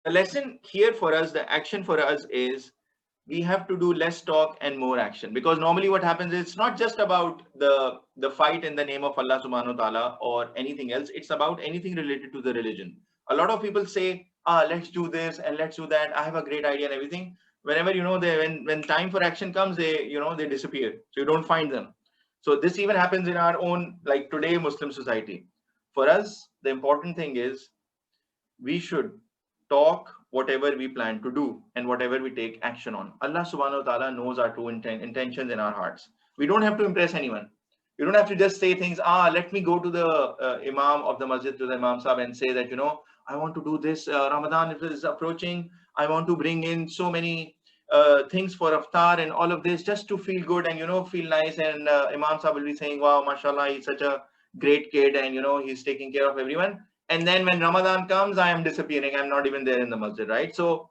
The lesson here for us, the action for us is we have to do less talk and more action, because normally what happens is it's not just about the fight in the name of Allah subhanahu wa ta'ala or anything else. It's about anything related to the religion. A lot of people say, let's do this and let's do that, I have a great idea and everything. Whenever they when time for action comes, they disappear, so you don't find them. So this even happens in our own, like today, Muslim society. For us, the important thing is we should talk whatever we plan to do and whatever we take action on. Allah subhanahu wa ta'ala knows our true intentions in our hearts. We don't have to impress anyone. You don't have to just say things, let me go to the Imam of the masjid, to the Imam Sahib, and say that, I want to do this. Ramadan is approaching. I want to bring in so many things for iftar and all of this, just to feel good and, feel nice. And Imam Sahib will be saying, wow, mashallah, he's such a great kid and, he's taking care of everyone. And then when Ramadan comes, I am disappearing. I'm not even there in the masjid, right? So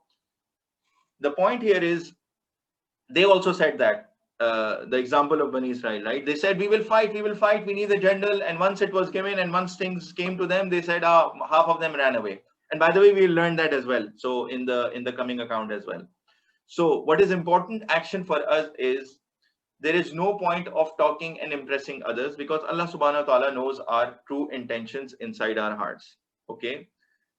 the point here is, they also said that, the example of Bani Israel, right? They said, we will fight, we need the general. And once it was given and once things came to them, they said, half of them ran away. And by the way, we learned that as well. So in the coming account as well. So what is important action for us is, there is no point of talking and impressing others, because Allah subhanahu wa ta'ala knows our true intentions inside our hearts. Okay.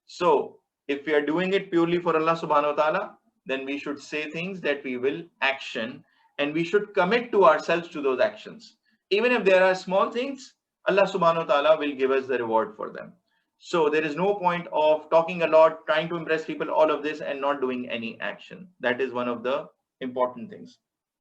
So if we are doing it purely for Allah subhanahu wa ta'ala, then we should say things that we will action, and we should commit to ourselves to those actions. Even if there are small things, Allah subhanahu wa ta'ala will give us the reward for them. So there is no point of talking a lot, trying to impress people, all of this, and not doing any action. That is one of the important things.